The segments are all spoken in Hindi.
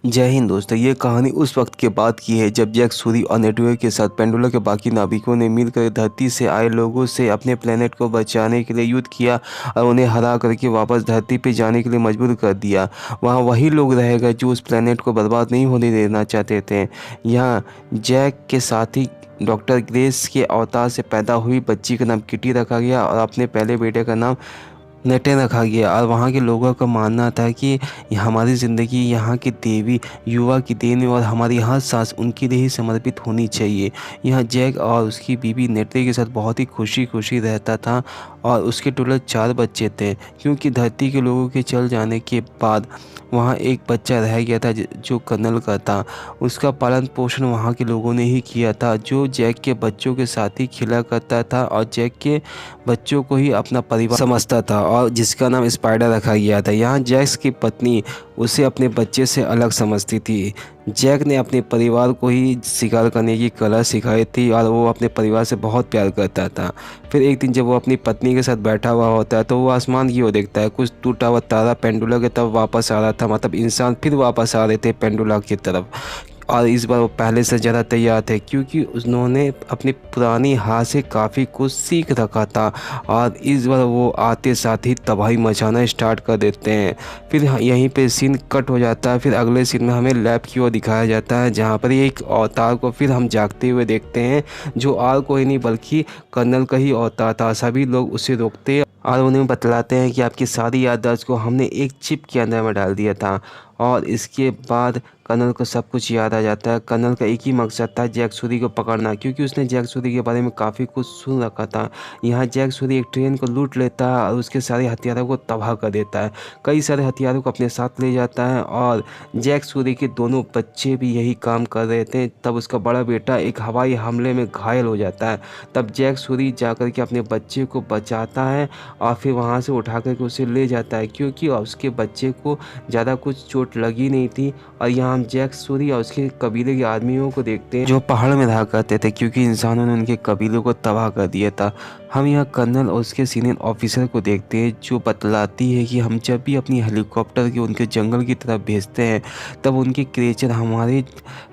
जय हिंद दोस्तों। ये कहानी उस वक्त के बाद की है जब जैक सूरी और नेटवर्क के साथ पेंडुला के बाकी नाविकों ने मिलकर धरती से आए लोगों से अपने प्लेनेट को बचाने के लिए युद्ध किया और उन्हें हरा करके वापस धरती पे जाने के लिए मजबूर कर दिया। वहाँ वही लोग रह गए जो उस प्लेनेट को बर्बाद नहीं होने देना चाहते थे। यहाँ जैक के साथी डॉक्टर ग्रेस के अवतार से पैदा हुई बच्ची का नाम किटी रखा गया और अपने पहले बेटे का नाम नेटे रखा गया। और वहाँ के लोगों का मानना था कि हमारी ज़िंदगी यहाँ की देवी युवा की देन है और हमारी हर सांस उनके लिए ही समर्पित होनी चाहिए। यहाँ जैक और उसकी बीवी नेटे के साथ बहुत ही खुशी खुशी रहता था और उसके टोटल 4 बच्चे थे, क्योंकि धरती के लोगों के चल जाने के बाद वहाँ एक बच्चा रह गया था जो कर्नल का था। उसका पालन पोषण वहाँ के लोगों ने ही किया था, जो जैक के बच्चों के साथ ही खिला करता था और जैक के बच्चों को ही अपना परिवार समझता था और जिसका नाम स्पाइडर रखा गया था। यहाँ जैक की पत्नी उसे अपने बच्चे से अलग समझती थी। जैक ने अपने परिवार को ही शिकार करने की कला सिखाई थी और वो अपने परिवार से बहुत प्यार करता था। फिर एक दिन जब वो अपनी पत्नी के साथ बैठा हुआ होता है तो वो आसमान की ओर देखता है। कुछ टूटा हुआ तारा पेंडुला की तरफ वापस आ रहा था, मतलब इंसान फिर वापस आ रहे थे पेंडुला की तरफ। और इस बार वो पहले से ज़्यादा तैयार थे, क्योंकि उन्होंने अपनी पुरानी हार से काफ़ी कुछ सीख रखा था और इस बार वो आते साथ ही तबाही मचाना स्टार्ट कर देते हैं। फिर यहीं पे सीन कट हो जाता है। फिर अगले सीन में हमें लैब की ओर दिखाया जाता है, जहाँ पर एक अवतार को फिर हम जागते हुए देखते हैं, जो और कोई नहीं बल्कि कर्नल का ही अवतार था। सभी लोग उसे रोकते और उन्हें बतलाते हैं कि आपकी सारी याददाश्त को हमने एक चिप के अंदर में डाल दिया था। और इसके बाद कर्नल को सब कुछ याद आ जाता है। कर्नल का एक ही मकसद था, जैक सूरी को पकड़ना, क्योंकि उसने जैक सूरी के बारे में काफ़ी कुछ सुन रखा था। यहाँ जैक सूरी एक ट्रेन को लूट लेता है और उसके सारे हथियारों को तबाह कर देता है। कई सारे हथियारों को अपने साथ ले जाता है और जैक सूरी के दोनों बच्चे भी यही काम कर रहे थे। तब उसका बड़ा बेटा एक हवाई हमले में घायल हो जाता है। तब जैक सूरी जाकर के अपने बच्चे को बचाता है और फिर वहाँ से उठा करके उसे ले जाता है, क्योंकि उसके बच्चे को ज़्यादा कुछ चोट लगी नहीं थी। और यहाँ हम जैक सूरी और उसके कबीले के आदमियों को देखते हैं जो पहाड़ में रहा करते थे, क्योंकि इंसानों ने उनके कबीलों को तबाह कर दिया था। हम यहाँ कर्नल और उसके सीनियर ऑफिसर को देखते हैं, जो बतलाती है कि हम जब भी अपनी हेलीकॉप्टर के उनके जंगल की तरफ भेजते हैं तब उनके क्रिएचर हमारे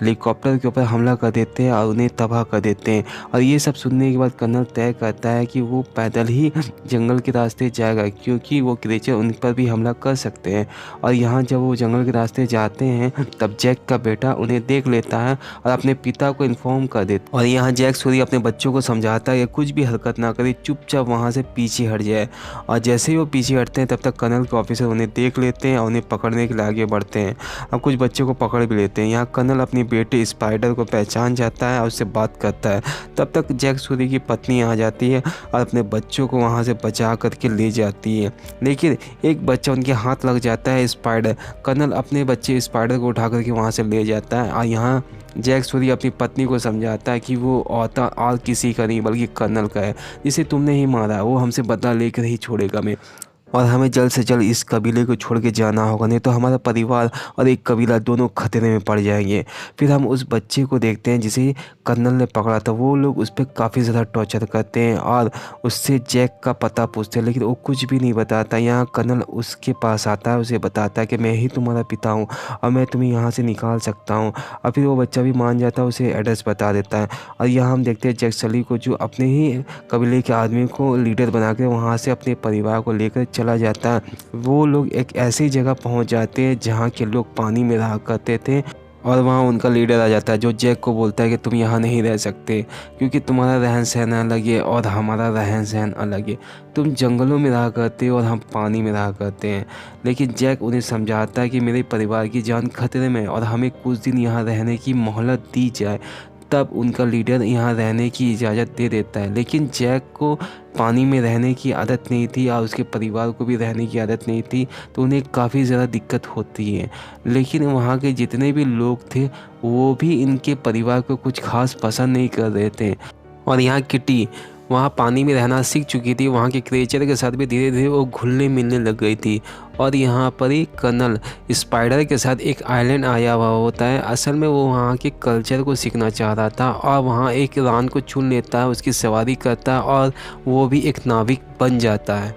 हेलीकॉप्टर के ऊपर हमला कर देते हैं और उन्हें तबाह कर देते हैं। और ये सब सुनने के बाद कर्नल तय करता है कि वो पैदल ही जंगल के रास्ते जाएगा, क्योंकि वो क्रिएचर उन पर भी हमला कर सकते हैं। और यहाँ जब वो जंगल के रास्ते जाते हैं तब जैक का बेटा उन्हें देख लेता है और अपने पिता को इन्फॉर्म कर देता है। और यहाँ जैक सूरी अपने बच्चों को समझाता है कि कुछ भी हरकत ना करे, चुपचाप वहाँ से पीछे हट जाए। और जैसे ही वो पीछे हटते हैं तब तक कर्नल के ऑफिसर उन्हें देख लेते हैं और उन्हें पकड़ने के लिए आगे बढ़ते हैं। अब कुछ बच्चों को पकड़ भी लेते हैं। यहाँ कर्नल अपनी बेटे स्पाइडर को पहचान जाता है और उससे बात करता है। तब तक जैक सूरी की पत्नी आ जाती है और अपने बच्चों को वहाँ से बचा करके ले जाती है, लेकिन एक बच्चा उनके हाथ लग जाता है। स्पाइडर कर्नल अपने बच्चे स्पाइडर को उठा करके वहाँ से ले जाता है और यहाँ जैक सूरी अपनी पत्नी को समझाता है कि वो औरत और किसी का नहीं बल्कि कर्नल का है, जिसे तुमने ही मारा। वो हमसे बदला लेकर ही छोड़ेगा मैं, और हमें जल्द से जल्द इस कबीले को छोड़ के जाना होगा, नहीं तो हमारा परिवार और एक कबीला दोनों खतरे में पड़ जाएंगे। फिर हम उस बच्चे को देखते हैं जिसे कर्नल ने पकड़ा था। वो लोग उस पर काफ़ी ज़्यादा टॉर्चर करते हैं और उससे जैक का पता पूछते हैं, लेकिन वो कुछ भी नहीं बताता। यहाँ कर्नल उसके पास आता है, उसे बताता है कि मैं ही तुम्हारा पिता हूँ और मैं तुम्हें यहाँ से निकाल सकता हूँ। और फिर वो बच्चा भी मान जाता है, उसे एड्रेस बता देता है। और यहाँ हम देखते हैं जैक सली को, जो अपने ही कबीले के आदमी को लीडर बना के वहाँ से अपने परिवार को लेकर चला जाता है। वो लोग एक ऐसी जगह पहुंच जाते हैं जहां के लोग पानी में रहा करते थे और वहाँ उनका लीडर आ जाता है, जो जैक को बोलता है कि तुम यहाँ नहीं रह सकते, क्योंकि तुम्हारा रहन सहन अलग है और हमारा रहन सहन अलग है। तुम जंगलों में रहा करते हो और हम पानी में रहा करते हैं। लेकिन जैक उन्हें समझाता है कि मेरे परिवार की जान खतरे में है और हमें कुछ दिन यहाँ रहने की मोहलत दी जाए। तब उनका लीडर यहाँ रहने की इजाज़त दे देता है, लेकिन जैक को पानी में रहने की आदत नहीं थी और उसके परिवार को भी रहने की आदत नहीं थी, तो उन्हें काफ़ी ज़्यादा दिक्कत होती है। लेकिन वहाँ के जितने भी लोग थे वो भी इनके परिवार को कुछ खास पसंद नहीं कर रहे थे। और यहाँ किटी वहाँ पानी में रहना सीख चुकी थी, वहाँ के क्रिएचर के साथ भी धीरे धीरे वो घुलने मिलने लग गई थी। और यहाँ पर ही कर्नल स्पाइडर के साथ एक आइलैंड आया हुआ होता है। असल में वो वहाँ के कल्चर को सीखना चाह रहा था और वहाँ एक रान को चुन लेता है, उसकी सवारी करता है और वो भी एक नाविक बन जाता है।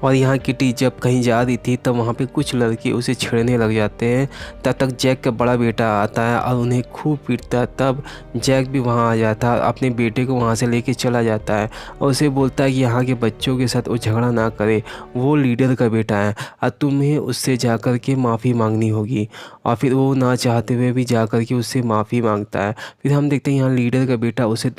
और यहाँ किटी जब कहीं जा रही थी तब वहाँ पे कुछ लड़के उसे छेड़ने लग जाते हैं। तब तक जैक का बड़ा बेटा आता है और उन्हें खूब पीटता है। तब जैक भी वहाँ आ जाता है, अपने बेटे को वहाँ से लेके चला जाता है और उसे बोलता है कि यहाँ के बच्चों के साथ वो झगड़ा ना करे, वो लीडर का बेटा है और तुम्हें उससे जाकर के माफ़ी मांगनी होगी। और फिर वो ना चाहते हुए भी जाकर के उससे माफ़ी मांगता है। फिर हम देखते हैं यहाँ लीडर का बेटा उसे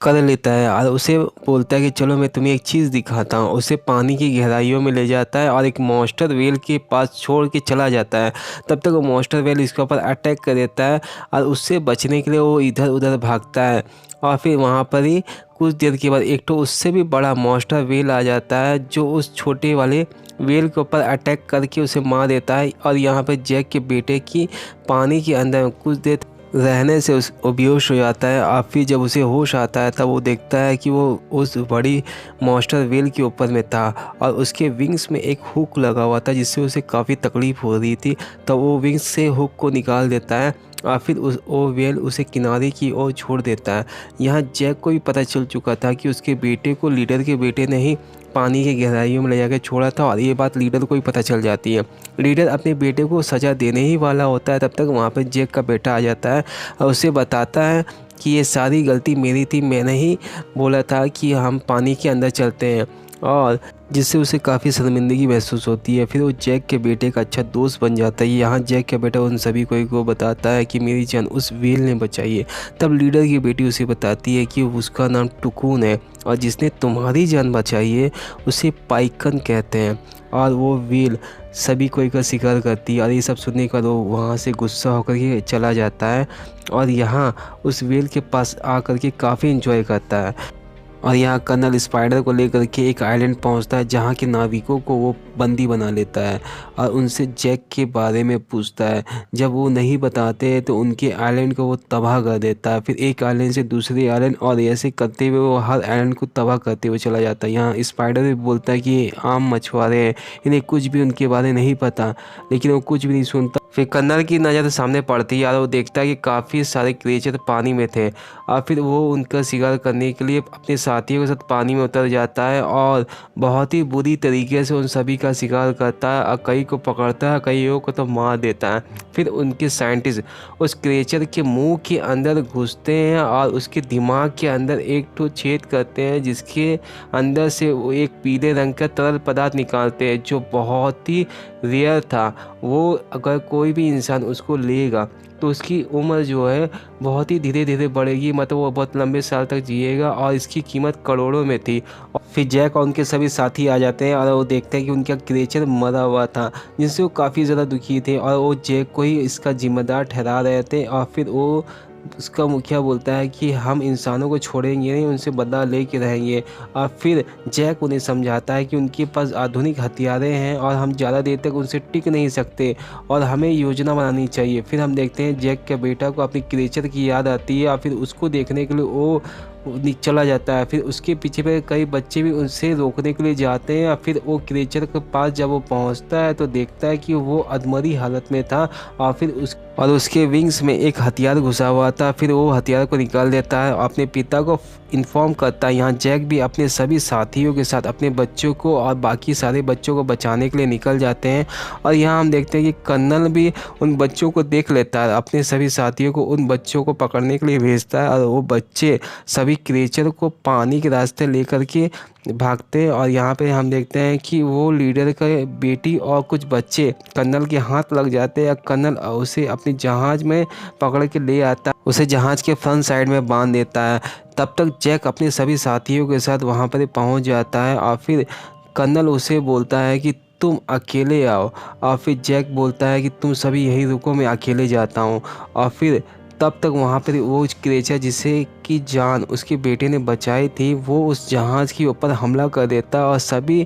कर लेता है और उसे बोलता है कि चलो मैं तुम्हें एक चीज़ दिखाता हूँ। उसे पानी की गहराइयों में ले जाता है और एक मॉन्स्टर व्हेल के पास छोड़ के चला जाता है। तब तक वो मॉन्स्टर व्हेल इसके ऊपर अटैक कर देता है और उससे बचने के लिए वो इधर उधर भागता है। और फिर वहाँ पर ही कुछ देर के बाद एक तो उससे भी बड़ा मॉन्स्टर व्हेल आ जाता है जो उस छोटे वाले व्हेल के ऊपर अटैक करके उसे मार देता है। और यहाँ पर जैक के बेटे की पानी के अंदर कुछ देर रहने से वो बेहोश हो जाता है। और फिर जब उसे होश आता है तब वो देखता है कि वो उस बड़ी मॉन्स्टर व्हेल के ऊपर में था और उसके विंग्स में एक हुक लगा हुआ था जिससे उसे काफ़ी तकलीफ़ हो रही थी। तो वो विंग्स से हुक को निकाल देता है और फिर वो व्हेल उसे किनारे की ओर छोड़ देता है। यहाँ जैक को भी पता चल चुका था कि उसके बेटे को लीडर के बेटे ने ही पानी की गहराइयों में ले जाकर छोड़ा था और ये बात लीडर को भी पता चल जाती है। लीडर अपने बेटे को सज़ा देने ही वाला होता है। तब तक वहाँ पर जैक का बेटा आ जाता है और उसे बताता है कि ये सारी गलती मेरी थी, मैंने ही बोला था कि हम पानी के अंदर चलते हैं, और जिससे उसे काफ़ी शर्मिंदगी महसूस होती है। फिर वो जैक के बेटे का अच्छा दोस्त बन जाता है। यहाँ जैक का बेटा उन सभी को बताता है कि मेरी जान उस व्हेल ने बचाई है। तब लीडर की बेटी उसे बताती है कि उसका नाम टुकून है और जिसने तुम्हारी जान बचाई है उसे पाइकन कहते हैं। और वो व्हेल सभी कोई का शिकार करती है और ये सब सुनने का वो वहाँ से गुस्सा होकर के चला जाता है और यहाँ उस व्हेल के पास आकर के काफ़ी इंजॉय करता है। और यहाँ कर्नल स्पाइडर को लेकर के एक आइलैंड पहुँचता है जहाँ के नाविकों को वो बंदी बना लेता है और उनसे जैक के बारे में पूछता है। जब वो नहीं बताते हैं तो उनके आइलैंड को वो तबाह कर देता है। फिर एक आइलैंड से दूसरे आइलैंड और ऐसे करते हुए वो हर आइलैंड को तबाह करते हुए चला जाता है। यहाँ स्पाइडर भी बोलता है कि ये आम मछुआरे हैं, इन्हें कुछ भी उनके बारे नहीं पता, लेकिन वो कुछ भी नहीं सुनता। फिर कर्नल की नज़र सामने पड़ती है और वो देखता है कि काफ़ी सारे क्रिएचर पानी में थे और फिर वो उनका शिकार करने के लिए अपने साथियों के साथ पानी में उतर जाता है और बहुत ही बुरी तरीके से उन सभी का शिकार करता है और कई को पकड़ता है, कईयों को तो मार देता है। फिर उनके साइंटिस्ट उस क्रिएचर के मुंह के अंदर घुसते हैं और उसके दिमाग के अंदर एक ठो छेद करते हैं जिसके अंदर से वो एक पीले रंग का तरल पदार्थ निकालते हैं जो बहुत ही रेयर था। वो अगर कोई भी इंसान उसको लेगा तो उसकी उम्र जो है बहुत ही धीरे धीरे बढ़ेगी, मतलब वो बहुत लंबे साल तक जिएगा और इसकी कीमत करोड़ों में थी। और फिर जैक और उनके सभी साथी आ जाते हैं और वो देखते हैं कि उनका क्रिएचर मरा हुआ था जिससे वो काफ़ी ज़्यादा दुखी थे और वो जैक को ही इसका जिम्मेदार ठहरा रहे थे। और फिर वो उसका मुखिया बोलता है कि हम इंसानों को छोड़ेंगे नहीं, उनसे बदला लेके रहेंगे। और फिर जैक उन्हें समझाता है कि उनके पास आधुनिक हथियारें हैं और हम ज़्यादा देर तक उनसे टिक नहीं सकते और हमें योजना बनानी चाहिए। फिर हम देखते हैं जैक के बेटा को अपनी क्रिएचर की याद आती है और फिर उसको देखने के लिए वो चला जाता है। फिर उसके पीछे पे कई बच्चे भी उनसे रोकने के लिए जाते हैं और फिर वो क्रिएचर के पास जब वो पहुंचता है तो देखता है कि वो अधमरी हालत में था और फिर उसके विंग्स में एक हथियार घुसा हुआ था। फिर वो हथियार को निकाल देता है और अपने पिता को इन्फॉर्म करता है। यहाँ जैक भी अपने सभी साथियों के साथ अपने बच्चों को और बाकी सारे बच्चों को बचाने के लिए निकल जाते हैं। और यहाँ हम देखते हैं कि कर्नल भी उन बच्चों को देख लेता है, अपने सभी साथियों को उन बच्चों को पकड़ने के लिए भेजता है और वो बच्चे सभी क्रिएचर को पानी के रास्ते लेकर के भागते हैं। और यहाँ पे हम देखते हैं कि वो लीडर का बेटी और कुछ बच्चे कर्नल के हाथ लग जाते हैं। कर्नल उसे अपनी जहाज़ में पकड़ के ले आता है, उसे जहाज़ के फ्रंट साइड में बांध देता है। तब तक जैक अपने सभी साथियों के साथ वहाँ पर पहुँच जाता है और फिर कर्नल उसे बोलता है कि तुम अकेले आओ। और फिर जैक बोलता है कि तुम सभी यहीं रुको, मैं अकेले जाता हूँ। और फिर तब तक वहाँ पर वो क्रिएचर जिसे की जान उसके बेटे ने बचाई थी वो उस जहाज़ के ऊपर हमला कर देता और सभी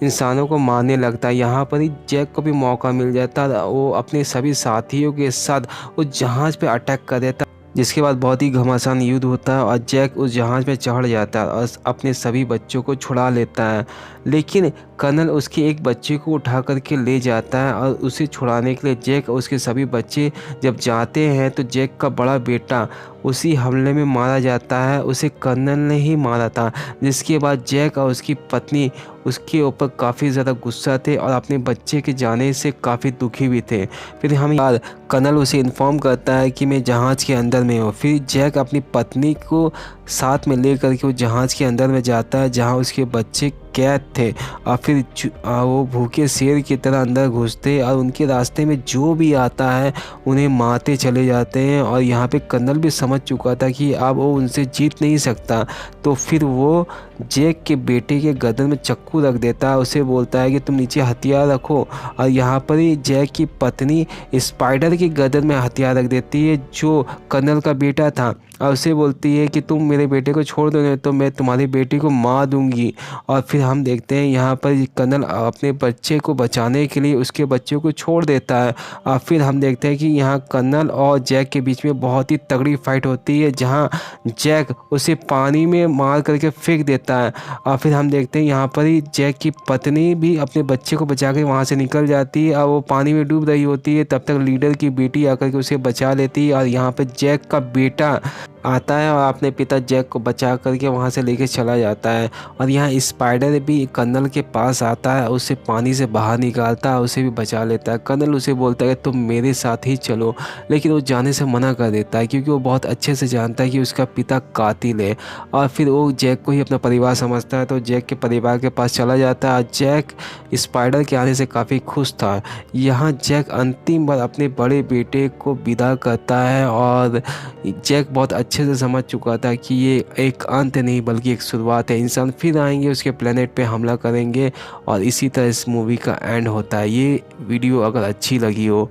इंसानों को मारने लगता है। यहाँ पर ही जैक को भी मौका मिल जाता, वो अपने सभी साथियों के साथ उस जहाज़ पे अटैक कर देता, जिसके बाद बहुत ही घमासान युद्ध होता है और जैक उस जहाज़ में चढ़ जाता है और अपने सभी बच्चों को छुड़ा लेता है। लेकिन कर्नल उसके एक बच्चे को उठा करके ले जाता है और उसे छुड़ाने के लिए जैक और उसके सभी बच्चे जब जाते हैं तो जैक का बड़ा बेटा उसी हमले में मारा जाता है। उसे कर्नल ने ही मारा था, जिसके बाद जैक और उसकी पत्नी उसके ऊपर काफ़ी ज़्यादा गुस्सा थे और अपने बच्चे के जाने से काफ़ी दुखी भी थे। फिर हम यार कर्नल उसे इन्फॉर्म करता है कि मैं जहाज़ के अंदर में हूँ। फिर जैक अपनी पत्नी को साथ में लेकर के वो जहाज़ के अंदर में जाता है जहाँ उसके बच्चे कैद थे और फिर वो भूखे शेर की तरह अंदर घुसते और उनके रास्ते में जो भी आता है उन्हें मारते चले जाते हैं। और यहाँ पे कर्नल भी समझ चुका था कि अब वो उनसे जीत नहीं सकता, तो फिर वो जैक के बेटे के गर्दन में चाकू रख देता है। उसे बोलता है कि तुम नीचे हथियार रखो, और यहाँ पर ही जैक की पत्नी स्पाइडर की गर्दन में हथियार रख देती है जो कर्नल का बेटा था, और उसे बोलती है कि तुम मेरे बेटे को छोड़ दो नहीं तो मैं तुम्हारी बेटी को मार दूंगी। और फिर हम देखते हैं यहाँ पर कर्नल अपने बच्चे को बचाने के लिए उसके बच्चे को छोड़ देता है। और फिर हम देखते हैं कि यहाँ कर्नल और जैक के बीच में बहुत ही तगड़ी फाइट होती है जहाँ जैक उसे पानी में मार करके फेंक देता है। और फिर हम देखते हैं यहाँ पर ही जैक की पत्नी भी अपने बच्चे को बचा के वहाँ से निकल जाती है और वो पानी में डूब रही होती है। तब तक लीडर की बेटी आकर के उसे बचा लेती है और यहाँ पर जैक का बेटा आता है और अपने पिता जैक को बचा करके वहाँ से लेके चला जाता है। और यहाँ स्पाइडर भी कर्नल के पास आता है, उसे पानी से बाहर निकालता है, उसे भी बचा लेता है। कर्नल उसे बोलता है कि तुम मेरे साथ ही चलो, लेकिन वो जाने से मना कर देता है क्योंकि वो बहुत अच्छे से जानता है कि उसका पिता कातिल है। और फिर वो जैक को ही अपना परिवार समझता है, तो जैक के परिवार के पास चला जाता है। जैक स्पाइडर के आने से काफ़ी खुश था। यहाँ जैक अंतिम बार अपने बड़े बेटे को विदा करता है और जैक बहुत अच्छे से समझ चुका था कि ये एक अंत नहीं बल्कि एक शुरुआत है। इंसान फिर आएंगे, उसके प्लेनेट पे हमला करेंगे और इसी तरह इस मूवी का एंड होता है। ये वीडियो अगर अच्छी लगी हो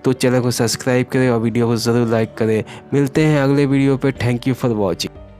तो चैनल को सब्सक्राइब करें और वीडियो को ज़रूर लाइक करें। मिलते हैं अगले वीडियो पे। Thank you for watching.